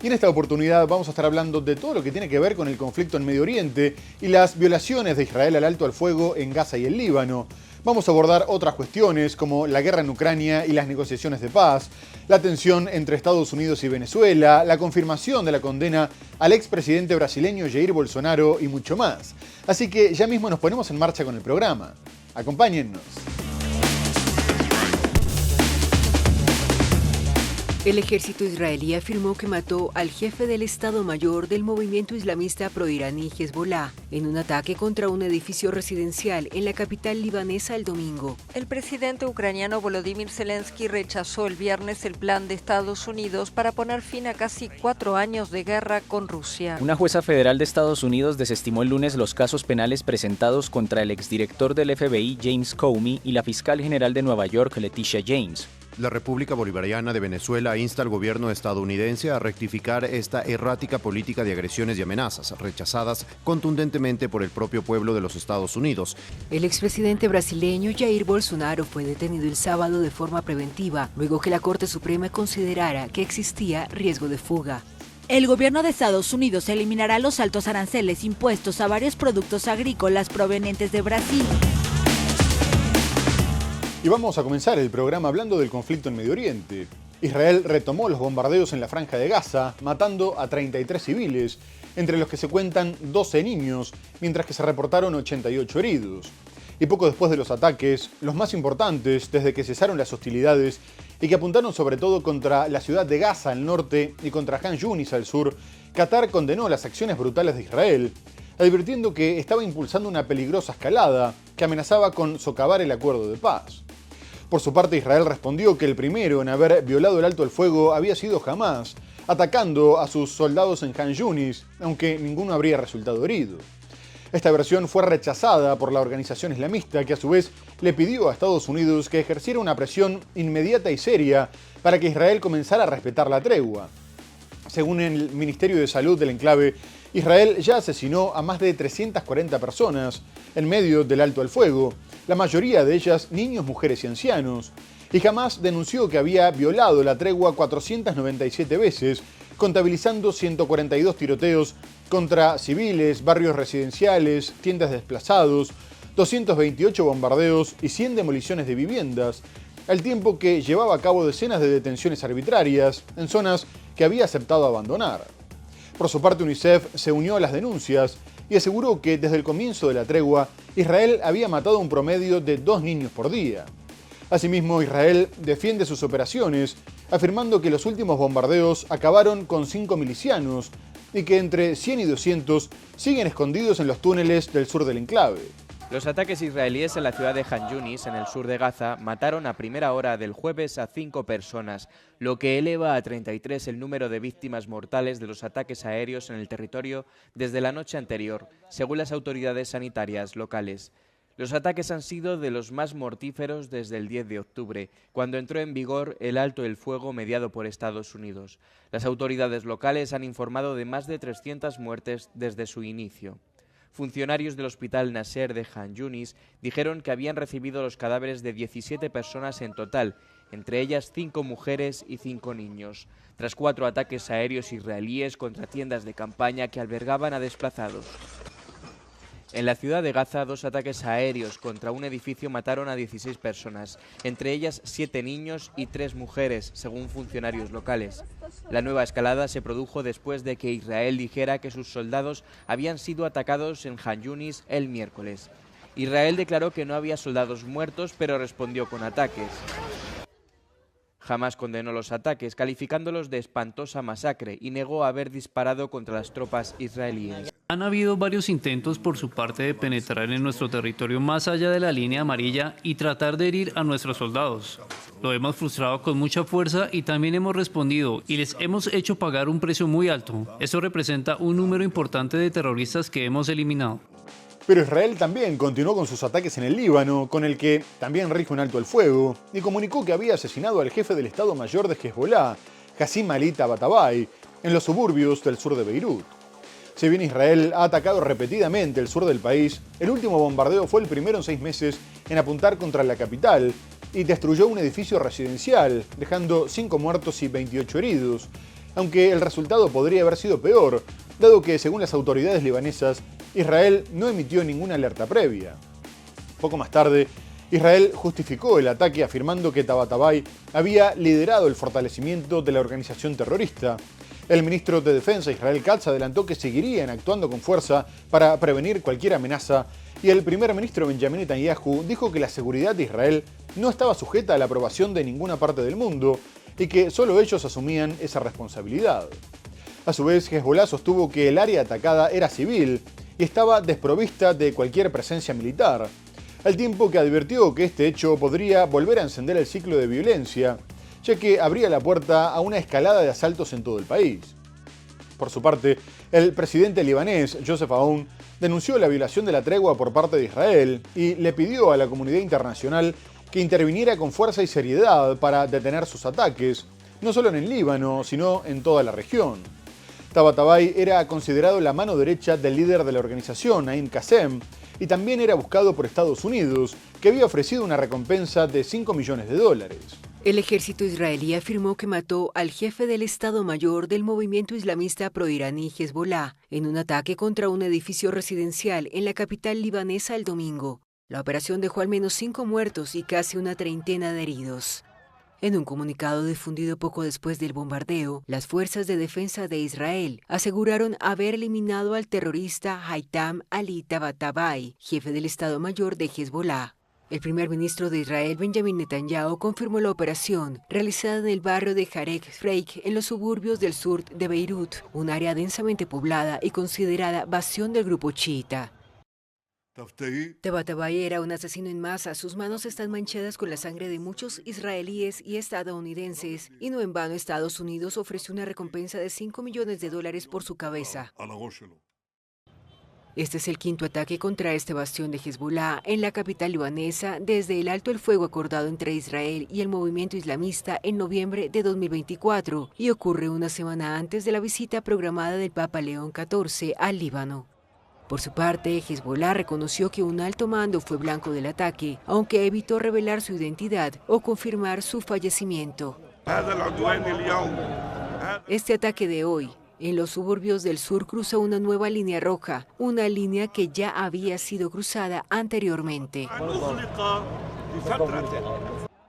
Y en esta oportunidad vamos a estar hablando de todo lo que tiene que ver con el conflicto en Medio Oriente y las violaciones de Israel al alto al fuego en Gaza y el Líbano. Vamos a abordar otras cuestiones como la guerra en Ucrania y las negociaciones de paz, la tensión entre Estados Unidos y Venezuela, la confirmación de la condena al expresidente brasileño Jair Bolsonaro y mucho más. Así que ya mismo nos ponemos en marcha con el programa. Acompáñennos. El ejército israelí afirmó que mató al jefe del Estado Mayor del movimiento islamista proiraní Hezbollah en un ataque contra un edificio residencial en la capital libanesa el domingo. El presidente ucraniano Volodymyr Zelensky rechazó el viernes el plan de Estados Unidos para poner fin a casi 4 años de guerra con Rusia. Una jueza federal de Estados Unidos desestimó el lunes los casos penales presentados contra el exdirector del FBI James Comey y la fiscal general de Nueva York Letitia James. La República Bolivariana de Venezuela insta al gobierno estadounidense a rectificar esta errática política de agresiones y amenazas, rechazadas contundentemente por el propio pueblo de los Estados Unidos. El expresidente brasileño Jair Bolsonaro fue detenido el sábado de forma preventiva, luego que la Corte Suprema considerara que existía riesgo de fuga. El gobierno de Estados Unidos eliminará los altos aranceles impuestos a varios productos agrícolas provenientes de Brasil. Y vamos a comenzar el programa hablando del conflicto en Medio Oriente. Israel retomó los bombardeos en la Franja de Gaza, matando a 33 civiles, entre los que se cuentan 12 niños, mientras que se reportaron 88 heridos. Y poco después de los ataques, los más importantes desde que cesaron las hostilidades y que apuntaron sobre todo contra la ciudad de Gaza al norte y contra Han Yunis al sur, Qatar condenó las acciones brutales de Israel, advirtiendo que estaba impulsando una peligrosa escalada que amenazaba con socavar el acuerdo de paz. Por su parte, Israel respondió que el primero en haber violado el alto el fuego había sido Hamás, atacando a sus soldados en Han Yunis, aunque ninguno habría resultado herido. Esta versión fue rechazada por la organización islamista, que a su vez le pidió a Estados Unidos que ejerciera una presión inmediata y seria para que Israel comenzara a respetar la tregua. Según el Ministerio de Salud del enclave, Israel ya asesinó a más de 340 personas en medio del alto al fuego, la mayoría de ellas niños, mujeres y ancianos, y jamás denunció que había violado la tregua 497 veces, contabilizando 142 tiroteos contra civiles, barrios residenciales, tiendas de desplazados, 228 bombardeos y 100 demoliciones de viviendas, al tiempo que llevaba a cabo decenas de detenciones arbitrarias en zonas que había aceptado abandonar. Por su parte, UNICEF se unió a las denuncias y aseguró que desde el comienzo de la tregua, Israel había matado un promedio de 2 niños por día. Asimismo, Israel defiende sus operaciones, afirmando que los últimos bombardeos acabaron con 5 milicianos y que entre 100 y 200 siguen escondidos en los túneles del sur del enclave. Los ataques israelíes en la ciudad de Han Yunis, en el sur de Gaza, mataron a primera hora del jueves a 5 personas, lo que eleva a 33 el número de víctimas mortales de los ataques aéreos en el territorio desde la noche anterior, según las autoridades sanitarias locales. Los ataques han sido de los más mortíferos desde el 10 de octubre, cuando entró en vigor el alto el fuego mediado por Estados Unidos. Las autoridades locales han informado de más de 300 muertes desde su inicio. Funcionarios del Hospital Nasser de Han Yunis dijeron que habían recibido los cadáveres de 17 personas en total, entre ellas 5 mujeres y 5 niños, tras 4 ataques aéreos israelíes contra tiendas de campaña que albergaban a desplazados. En la ciudad de Gaza, 2 ataques aéreos contra un edificio mataron a 16 personas, entre ellas 7 niños y 3 mujeres, según funcionarios locales. La nueva escalada se produjo después de que Israel dijera que sus soldados habían sido atacados en Han Yunis el miércoles. Israel declaró que no había soldados muertos, pero respondió con ataques. Hamás condenó los ataques, calificándolos de espantosa masacre, y negó haber disparado contra las tropas israelíes. Han habido varios intentos por su parte de penetrar en nuestro territorio más allá de la línea amarilla y tratar de herir a nuestros soldados. Lo hemos frustrado con mucha fuerza y también hemos respondido y les hemos hecho pagar un precio muy alto. Eso representa un número importante de terroristas que hemos eliminado. Pero Israel también continuó con sus ataques en el Líbano, con el que también rige un alto el fuego, y comunicó que había asesinado al jefe del Estado Mayor de Hezbollah, Hassim Ali Tabatabai, en los suburbios del sur de Beirut. Si bien Israel ha atacado repetidamente el sur del país, el último bombardeo fue el primero en 6 meses en apuntar contra la capital y destruyó un edificio residencial, dejando 5 muertos y 28 heridos, aunque el resultado podría haber sido peor, dado que, según las autoridades libanesas, Israel no emitió ninguna alerta previa. Poco más tarde, Israel justificó el ataque afirmando que Tabatabai había liderado el fortalecimiento de la organización terrorista. El ministro de Defensa, Israel Katz, adelantó que seguirían actuando con fuerza para prevenir cualquier amenaza, y el primer ministro Benjamin Netanyahu dijo que la seguridad de Israel no estaba sujeta a la aprobación de ninguna parte del mundo y que solo ellos asumían esa responsabilidad. A su vez, Hezbollah sostuvo que el área atacada era civil y estaba desprovista de cualquier presencia militar, al tiempo que advirtió que este hecho podría volver a encender el ciclo de violencia, ya que abría la puerta a una escalada de asaltos en todo el país. Por su parte, el presidente libanés, Joseph Aoun, denunció la violación de la tregua por parte de Israel y le pidió a la comunidad internacional que interviniera con fuerza y seriedad para detener sus ataques, no solo en el Líbano, sino en toda la región. Tabatabai era considerado la mano derecha del líder de la organización, Naim Qassem, y también era buscado por Estados Unidos, que había ofrecido una recompensa de $5 millones. El ejército israelí afirmó que mató al jefe del Estado Mayor del movimiento islamista proiraní Hezbollah en un ataque contra un edificio residencial en la capital libanesa el domingo. La operación dejó al menos 5 muertos y casi una treintena de heridos. En un comunicado difundido poco después del bombardeo, las fuerzas de defensa de Israel aseguraron haber eliminado al terrorista Haitham Ali Tabatabai, jefe del Estado Mayor de Hezbollah. El primer ministro de Israel, Benjamin Netanyahu, confirmó la operación, realizada en el barrio de Jarek Freik, en los suburbios del sur de Beirut, un área densamente poblada y considerada bastión del grupo chiita. Tabatabai era un asesino en masa. Sus manos están manchadas con la sangre de muchos israelíes y estadounidenses, y no en vano Estados Unidos ofreció una recompensa de $5 millones por su cabeza. Este es el quinto ataque contra este bastión de Hezbollah en la capital libanesa desde el alto el fuego acordado entre Israel y el movimiento islamista en noviembre de 2024, y ocurre una semana antes de la visita programada del Papa León XIV al Líbano. Por su parte, Hezbollah reconoció que un alto mando fue blanco del ataque, aunque evitó revelar su identidad o confirmar su fallecimiento. Este ataque de hoy en los suburbios del sur cruza una nueva línea roja, una línea que ya había sido cruzada anteriormente.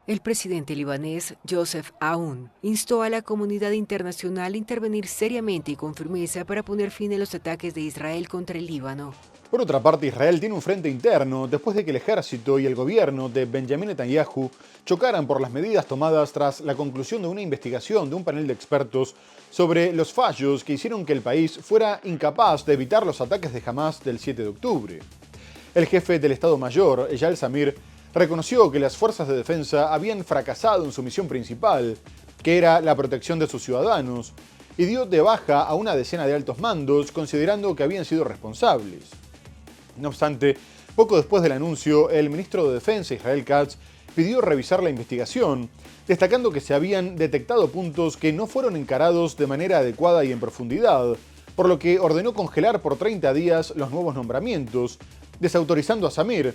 El presidente libanés, Joseph Aoun, instó a la comunidad internacional a intervenir seriamente y con firmeza para poner fin a los ataques de Israel contra el Líbano. Por otra parte, Israel tiene un frente interno después de que el ejército y el gobierno de Benjamin Netanyahu chocaran por las medidas tomadas tras la conclusión de una investigación de un panel de expertos sobre los fallos que hicieron que el país fuera incapaz de evitar los ataques de Hamas del 7 de octubre. El jefe del Estado Mayor, Eyal Zamir, reconoció que las fuerzas de defensa habían fracasado en su misión principal, que era la protección de sus ciudadanos, y dio de baja a una decena de altos mandos, considerando que habían sido responsables. No obstante, poco después del anuncio, el ministro de Defensa, Israel Katz, pidió revisar la investigación, destacando que se habían detectado puntos que no fueron encarados de manera adecuada y en profundidad, por lo que ordenó congelar por 30 días los nuevos nombramientos, desautorizando a Zamir,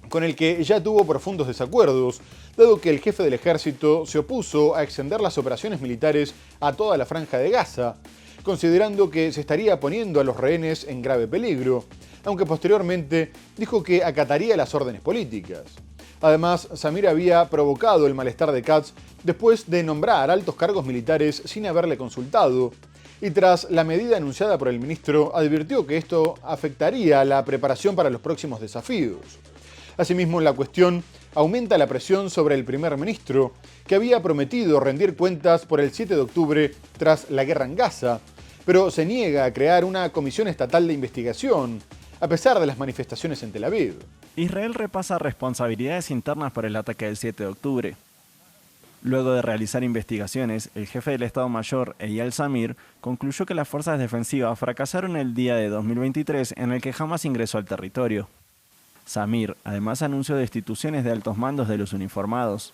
con el que ya tuvo profundos desacuerdos, dado que el jefe del ejército se opuso a extender las operaciones militares a toda la franja de Gaza, considerando que se estaría poniendo a los rehenes en grave peligro, aunque posteriormente dijo que acataría las órdenes políticas. Además, Zamir había provocado el malestar de Katz después de nombrar altos cargos militares sin haberle consultado, y tras la medida anunciada por el ministro, advirtió que esto afectaría la preparación para los próximos desafíos. Asimismo, la cuestión aumenta la presión sobre el primer ministro, que había prometido rendir cuentas por el 7 de octubre tras la guerra en Gaza, pero se niega a crear una comisión estatal de investigación, a pesar de las manifestaciones en Tel Aviv. Israel repasa responsabilidades internas por el ataque del 7 de octubre. Luego de realizar investigaciones, el jefe del Estado Mayor, Eyal Zamir, concluyó que las fuerzas defensivas fracasaron el día de 2023 en el que Hamas ingresó al territorio. Zamir además anunció destituciones de altos mandos de los uniformados.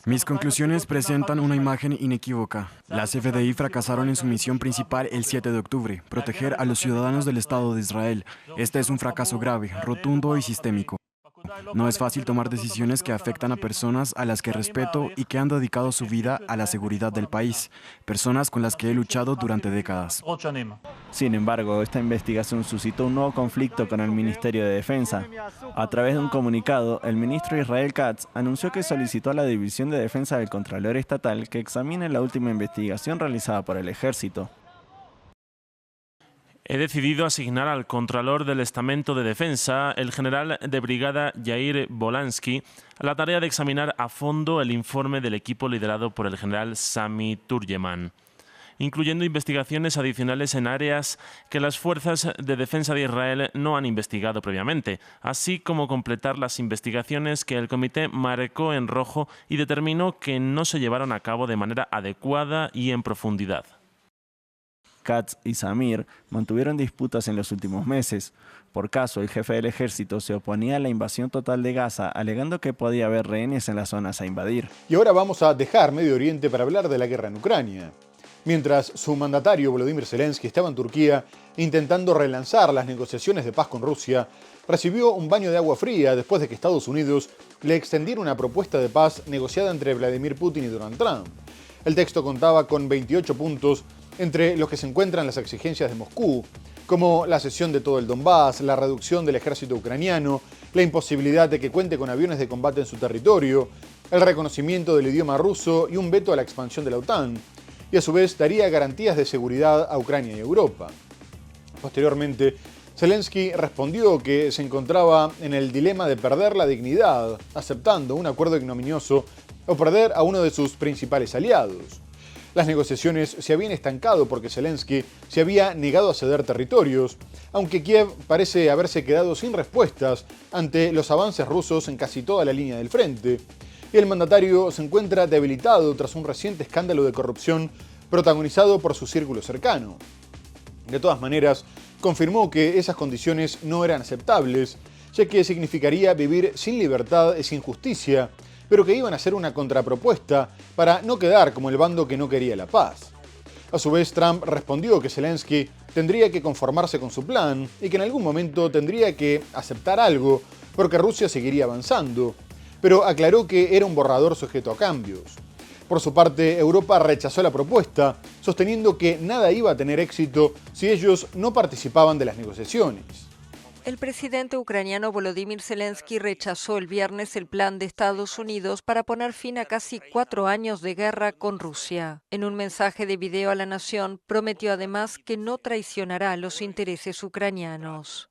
Mis conclusiones presentan una imagen inequívoca. Las FDI fracasaron en su misión principal el 7 de octubre, proteger a los ciudadanos del Estado de Israel. Este es un fracaso grave, rotundo y sistémico. No es fácil tomar decisiones que afectan a personas a las que respeto y que han dedicado su vida a la seguridad del país, personas con las que he luchado durante décadas. Sin embargo, esta investigación suscitó un nuevo conflicto con el Ministerio de Defensa. A través de un comunicado, el ministro Israel Katz anunció que solicitó a la División de Defensa del Contralor Estatal que examine la última investigación realizada por el Ejército. He decidido asignar al Contralor del Estamento de Defensa, el general de brigada Yair Volansky, la tarea de examinar a fondo el informe del equipo liderado por el general Sami Turjeman, incluyendo investigaciones adicionales en áreas que las fuerzas de defensa de Israel no han investigado previamente, así como completar las investigaciones que el comité marcó en rojo y determinó que no se llevaron a cabo de manera adecuada y en profundidad. Katz y Samir mantuvieron disputas en los últimos meses. Por caso, el jefe del ejército se oponía a la invasión total de Gaza, alegando que podía haber rehenes en las zonas a invadir. Y ahora vamos a dejar Medio Oriente para hablar de la guerra en Ucrania. Mientras su mandatario Volodymyr Zelensky estaba en Turquía intentando relanzar las negociaciones de paz con Rusia, recibió un baño de agua fría después de que Estados Unidos le extendiera una propuesta de paz negociada entre Vladimir Putin y Donald Trump. El texto contaba con 28 puntos, entre los que se encuentran las exigencias de Moscú, como la cesión de todo el Donbass, la reducción del ejército ucraniano, la imposibilidad de que cuente con aviones de combate en su territorio, el reconocimiento del idioma ruso y un veto a la expansión de la OTAN, y a su vez daría garantías de seguridad a Ucrania y Europa. Posteriormente, Zelensky respondió que se encontraba en el dilema de perder la dignidad, aceptando un acuerdo ignominioso, o perder a uno de sus principales aliados. Las negociaciones se habían estancado porque Zelensky se había negado a ceder territorios, aunque Kiev parece haberse quedado sin respuestas ante los avances rusos en casi toda la línea del frente, y el mandatario se encuentra debilitado tras un reciente escándalo de corrupción protagonizado por su círculo cercano. De todas maneras, confirmó que esas condiciones no eran aceptables, ya que significaría vivir sin libertad y sin justicia, pero que iban a ser una contrapropuesta para no quedar como el bando que no quería la paz. A su vez, Trump respondió que Zelensky tendría que conformarse con su plan y que en algún momento tendría que aceptar algo porque Rusia seguiría avanzando, pero aclaró que era un borrador sujeto a cambios. Por su parte, Europa rechazó la propuesta, sosteniendo que nada iba a tener éxito si ellos no participaban de las negociaciones. El presidente ucraniano Volodymyr Zelensky rechazó el viernes el plan de Estados Unidos para poner fin a casi 4 años de guerra con Rusia. En un mensaje de video a la nación, prometió además que no traicionará los intereses ucranianos.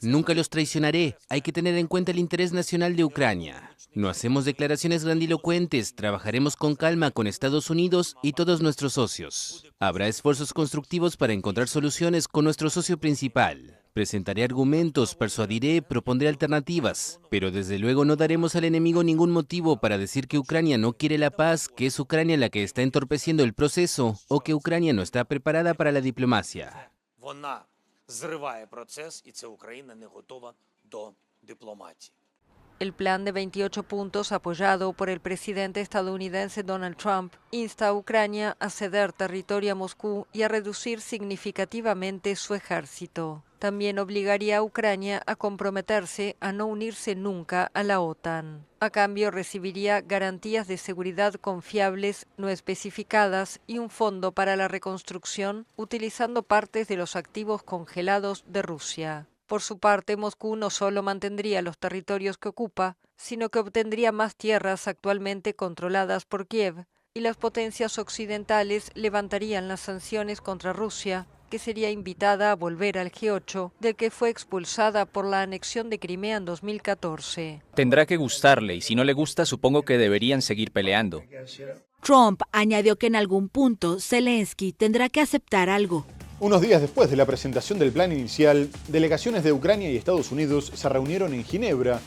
Nunca los traicionaré. Hay que tener en cuenta el interés nacional de Ucrania. No hacemos declaraciones grandilocuentes, trabajaremos con calma con Estados Unidos y todos nuestros socios. Habrá esfuerzos constructivos para encontrar soluciones con nuestro socio principal. Presentaré argumentos, persuadiré, propondré alternativas, pero desde luego no daremos al enemigo ningún motivo para decir que Ucrania no quiere la paz, que es Ucrania la que está entorpeciendo el proceso o que Ucrania no está preparada para la diplomacia. El plan de 28 puntos, apoyado por el presidente estadounidense Donald Trump, insta a Ucrania a ceder territorio a Moscú y a reducir significativamente su ejército. También obligaría a Ucrania a comprometerse a no unirse nunca a la OTAN. A cambio, recibiría garantías de seguridad confiables, no especificadas, y un fondo para la reconstrucción, utilizando partes de los activos congelados de Rusia. Por su parte, Moscú no solo mantendría los territorios que ocupa, sino que obtendría más tierras actualmente controladas por Kiev, y las potencias occidentales levantarían las sanciones contra Rusia, que sería invitada a volver al G8, del que fue expulsada por la anexión de Crimea en 2014. Tendrá que gustarle, y si no le gusta, supongo que deberían seguir peleando. Trump añadió que en algún punto Zelensky tendrá que aceptar algo. Unos días después de la presentación del plan inicial, delegaciones de Ucrania y Estados Unidos se reunieron en Ginebra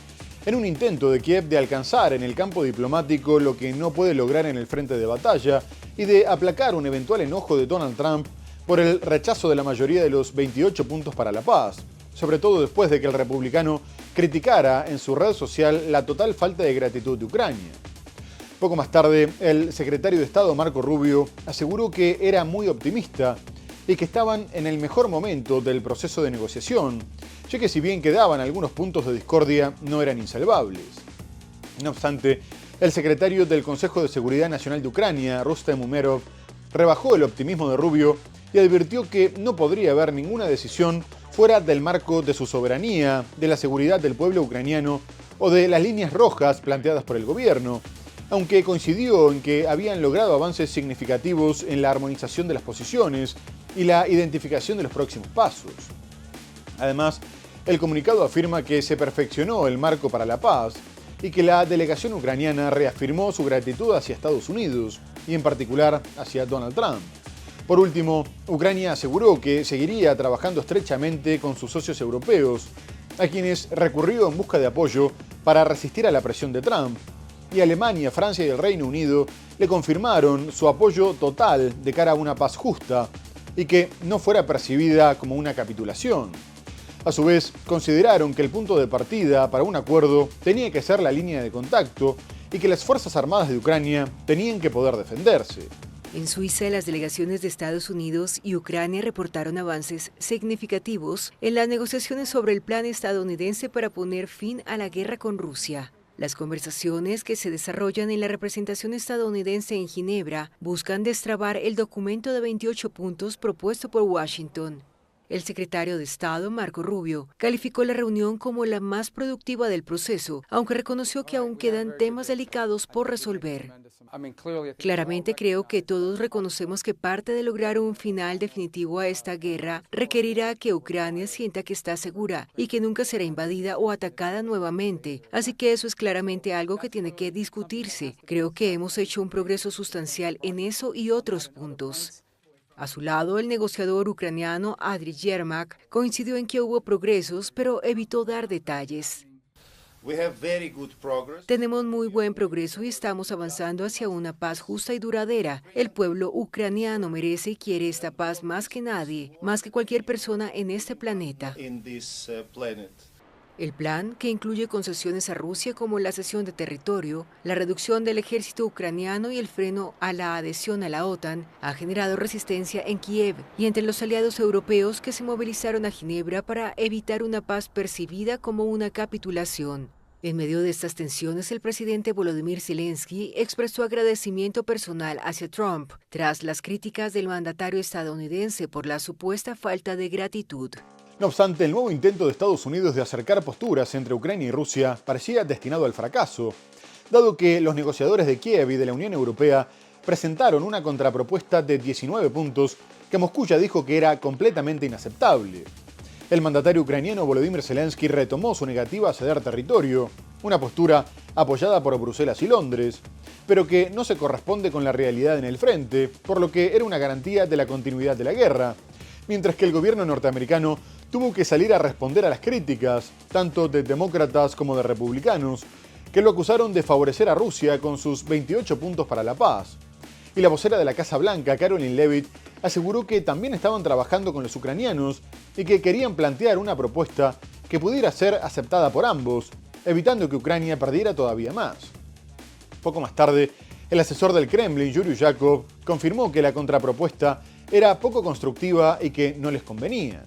en un intento de Kiev de alcanzar en el campo diplomático lo que no puede lograr en el frente de batalla y de aplacar un eventual enojo de Donald Trump por el rechazo de la mayoría de los 28 puntos para la paz, sobre todo después de que el republicano criticara en su red social la total falta de gratitud de Ucrania. Poco más tarde, el secretario de Estado Marco Rubio aseguró que era muy optimista y que estaban en el mejor momento del proceso de negociación, ya que si bien quedaban algunos puntos de discordia, no eran insalvables. No obstante, el secretario del Consejo de Seguridad Nacional de Ucrania, Rustem Umerov, rebajó el optimismo de Rubio y advirtió que no podría haber ninguna decisión fuera del marco de su soberanía, de la seguridad del pueblo ucraniano o de las líneas rojas planteadas por el gobierno, aunque coincidió en que habían logrado avances significativos en la armonización de las posiciones y la identificación de los próximos pasos. Además, el comunicado afirma que se perfeccionó el marco para la paz y que la delegación ucraniana reafirmó su gratitud hacia Estados Unidos y en particular hacia Donald Trump. Por último, Ucrania aseguró que seguiría trabajando estrechamente con sus socios europeos, a quienes recurrió en busca de apoyo para resistir a la presión de Trump, y Alemania, Francia y el Reino Unido le confirmaron su apoyo total de cara a una paz justa y que no fuera percibida como una capitulación. A su vez, consideraron que el punto de partida para un acuerdo tenía que ser la línea de contacto y que las Fuerzas Armadas de Ucrania tenían que poder defenderse. En Suiza, las delegaciones de Estados Unidos y Ucrania reportaron avances significativos en las negociaciones sobre el plan estadounidense para poner fin a la guerra con Rusia. Las conversaciones que se desarrollan en la representación estadounidense en Ginebra buscan destrabar el documento de 28 puntos propuesto por Washington. El secretario de Estado, Marco Rubio, calificó la reunión como la más productiva del proceso, aunque reconoció que aún quedan temas delicados por resolver. Claramente creo que todos reconocemos que parte de lograr un final definitivo a esta guerra requerirá que Ucrania sienta que está segura y que nunca será invadida o atacada nuevamente. Así que eso es claramente algo que tiene que discutirse. Creo que hemos hecho un progreso sustancial en eso y otros puntos. A su lado, el negociador ucraniano Adri Yermak coincidió en que hubo progresos, pero evitó dar detalles. Tenemos muy buen progreso y estamos avanzando hacia una paz justa y duradera. El pueblo ucraniano merece y quiere esta paz más que nadie, más que cualquier persona en este planeta. El plan, que incluye concesiones a Rusia como la cesión de territorio, la reducción del ejército ucraniano y el freno a la adhesión a la OTAN, ha generado resistencia en Kiev y entre los aliados europeos que se movilizaron a Ginebra para evitar una paz percibida como una capitulación. En medio de estas tensiones, el presidente Volodymyr Zelensky expresó agradecimiento personal hacia Trump tras las críticas del mandatario estadounidense por la supuesta falta de gratitud. No obstante, el nuevo intento de Estados Unidos de acercar posturas entre Ucrania y Rusia parecía destinado al fracaso, dado que los negociadores de Kiev y de la Unión Europea presentaron una contrapropuesta de 19 puntos que Moscú ya dijo que era completamente inaceptable. El mandatario ucraniano Volodymyr Zelensky retomó su negativa a ceder territorio, una postura apoyada por Bruselas y Londres, pero que no se corresponde con la realidad en el frente, por lo que era una garantía de la continuidad de la guerra, mientras que el gobierno norteamericano tuvo que salir a responder a las críticas, tanto de demócratas como de republicanos, que lo acusaron de favorecer a Rusia con sus 28 puntos para la paz. Y la vocera de la Casa Blanca, Caroline Leavitt, aseguró que también estaban trabajando con los ucranianos y que querían plantear una propuesta que pudiera ser aceptada por ambos, evitando que Ucrania perdiera todavía más. Poco más tarde, el asesor del Kremlin, Yuri Yakov, confirmó que la contrapropuesta era poco constructiva y que no les convenía.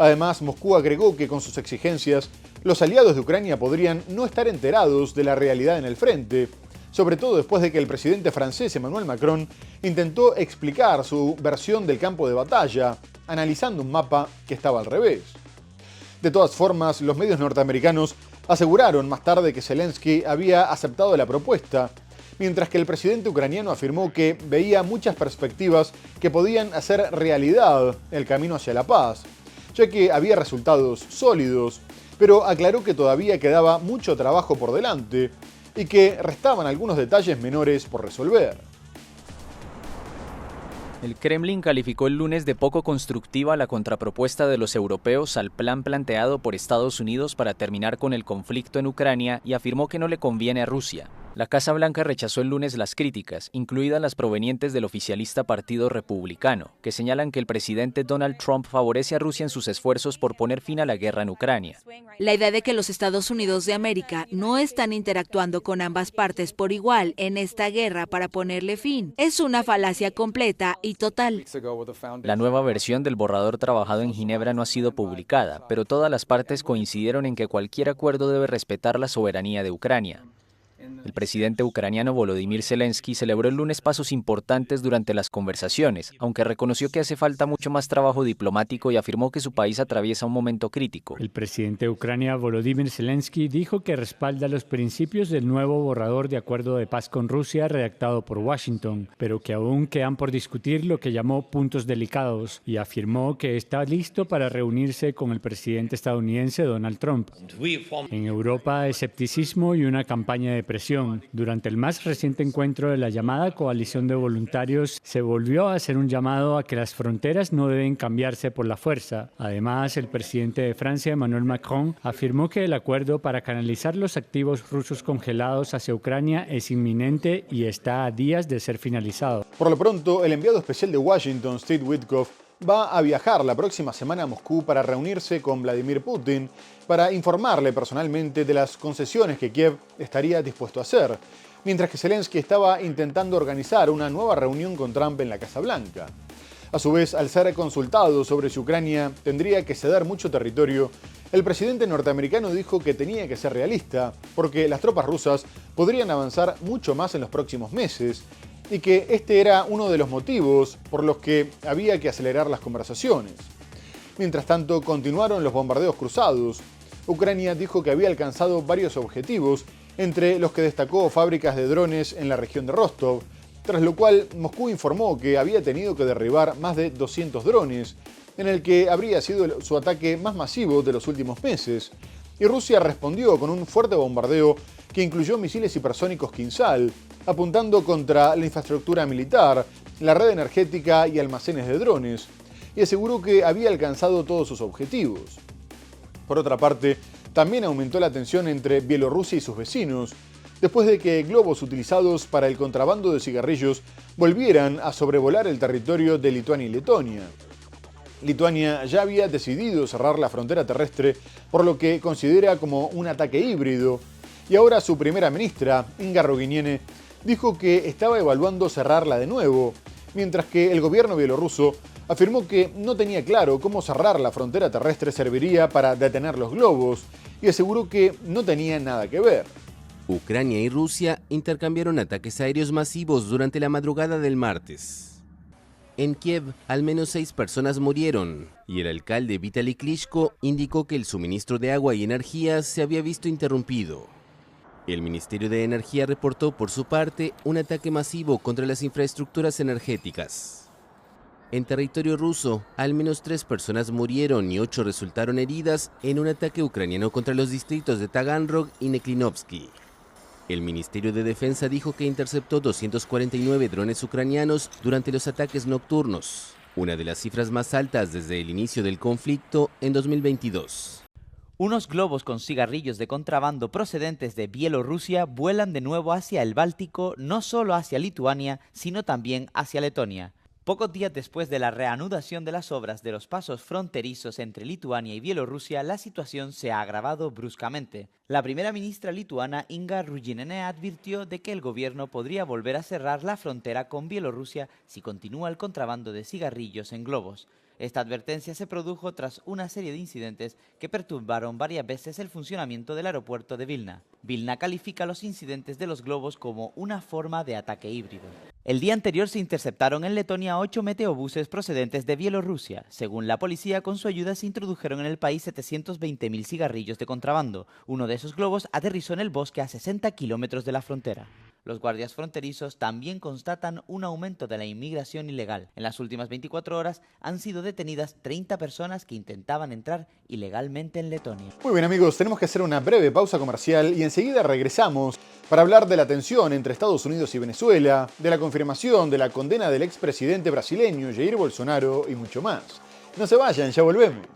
Además, Moscú agregó que con sus exigencias, los aliados de Ucrania podrían no estar enterados de la realidad en el frente, sobre todo después de que el presidente francés Emmanuel Macron intentó explicar su versión del campo de batalla, analizando un mapa que estaba al revés. De todas formas, los medios norteamericanos aseguraron más tarde que Zelensky había aceptado la propuesta, mientras que el presidente ucraniano afirmó que veía muchas perspectivas que podían hacer realidad el camino hacia la paz, ya que había resultados sólidos, pero aclaró que todavía quedaba mucho trabajo por delante y que restaban algunos detalles menores por resolver. El Kremlin calificó el lunes de poco constructiva la contrapropuesta de los europeos al plan planteado por Estados Unidos para terminar con el conflicto en Ucrania y afirmó que no le conviene a Rusia. La Casa Blanca rechazó el lunes las críticas, incluidas las provenientes del oficialista Partido Republicano, que señalan que el presidente Donald Trump favorece a Rusia en sus esfuerzos por poner fin a la guerra en Ucrania. La idea de que los Estados Unidos de América no están interactuando con ambas partes por igual en esta guerra para ponerle fin es una falacia completa y total. La nueva versión del borrador trabajado en Ginebra no ha sido publicada, pero todas las partes coincidieron en que cualquier acuerdo debe respetar la soberanía de Ucrania. El presidente ucraniano Volodymyr Zelensky celebró el lunes pasos importantes durante las conversaciones, aunque reconoció que hace falta mucho más trabajo diplomático y afirmó que su país atraviesa un momento crítico. El presidente de Ucrania, Volodymyr Zelensky, dijo que respalda los principios del nuevo borrador de acuerdo de paz con Rusia redactado por Washington, pero que aún quedan por discutir lo que llamó puntos delicados, y afirmó que está listo para reunirse con el presidente estadounidense Donald Trump. En Europa, escepticismo y una campaña de presión. Durante el más reciente encuentro de la llamada coalición de voluntarios, se volvió a hacer un llamado a que las fronteras no deben cambiarse por la fuerza. Además, el presidente de Francia, Emmanuel Macron, afirmó que el acuerdo para canalizar los activos rusos congelados hacia Ucrania es inminente y está a días de ser finalizado. Por lo pronto, el enviado especial de Washington, Steve Witkoff, va a viajar la próxima semana a Moscú para reunirse con Vladimir Putin para informarle personalmente de las concesiones que Kiev estaría dispuesto a hacer, mientras que Zelensky estaba intentando organizar una nueva reunión con Trump en la Casa Blanca. A su vez, al ser consultado sobre si Ucrania tendría que ceder mucho territorio, el presidente norteamericano dijo que tenía que ser realista, porque las tropas rusas podrían avanzar mucho más en los próximos meses, y que este era uno de los motivos por los que había que acelerar las conversaciones. Mientras tanto, continuaron los bombardeos cruzados. Ucrania dijo que había alcanzado varios objetivos, entre los que destacó fábricas de drones en la región de Rostov, tras lo cual Moscú informó que había tenido que derribar más de 200 drones, en el que habría sido su ataque más masivo de los últimos meses, y Rusia respondió con un fuerte bombardeo que incluyó misiles hipersónicos Kinzhal, apuntando contra la infraestructura militar, la red energética y almacenes de drones, y aseguró que había alcanzado todos sus objetivos. Por otra parte, también aumentó la tensión entre Bielorrusia y sus vecinos, después de que globos utilizados para el contrabando de cigarrillos volvieran a sobrevolar el territorio de Lituania y Letonia. Lituania ya había decidido cerrar la frontera terrestre, por lo que considera como un ataque híbrido, y ahora su primera ministra, Inga Roginiene, dijo que estaba evaluando cerrarla de nuevo, mientras que el gobierno bielorruso afirmó que no tenía claro cómo cerrar la frontera terrestre serviría para detener los globos, y aseguró que no tenía nada que ver. Ucrania y Rusia intercambiaron ataques aéreos masivos durante la madrugada del martes. En Kiev, al menos 6 personas murieron, y el alcalde Vitaly Klitschko indicó que el suministro de agua y energía se había visto interrumpido. El Ministerio de Energía reportó, por su parte, un ataque masivo contra las infraestructuras energéticas. En territorio ruso, al menos 3 personas murieron y 8 resultaron heridas en un ataque ucraniano contra los distritos de Taganrog y Neklinovsky. El Ministerio de Defensa dijo que interceptó 249 drones ucranianos durante los ataques nocturnos, una de las cifras más altas desde el inicio del conflicto en 2022. Unos globos con cigarrillos de contrabando procedentes de Bielorrusia vuelan de nuevo hacia el Báltico, no solo hacia Lituania, sino también hacia Letonia. Pocos días después de la reanudación de las obras de los pasos fronterizos entre Lituania y Bielorrusia, la situación se ha agravado bruscamente. La primera ministra lituana, Inga Ruginiene, advirtió de que el gobierno podría volver a cerrar la frontera con Bielorrusia si continúa el contrabando de cigarrillos en globos. Esta advertencia se produjo tras una serie de incidentes que perturbaron varias veces el funcionamiento del aeropuerto de Vilna. Vilna califica los incidentes de los globos como una forma de ataque híbrido. El día anterior se interceptaron en Letonia 8 meteobuses procedentes de Bielorrusia. Según la policía, con su ayuda se introdujeron en el país 720.000 cigarrillos de contrabando. Uno de esos globos aterrizó en el bosque a 60 kilómetros de la frontera. Los guardias fronterizos también constatan un aumento de la inmigración ilegal. En las últimas 24 horas han sido detenidas 30 personas que intentaban entrar ilegalmente en Letonia. Muy bien amigos, tenemos que hacer una breve pausa comercial y enseguida regresamos para hablar de la tensión entre Estados Unidos y Venezuela, de la confirmación de la condena del expresidente brasileño Jair Bolsonaro y mucho más. No se vayan, ya volvemos.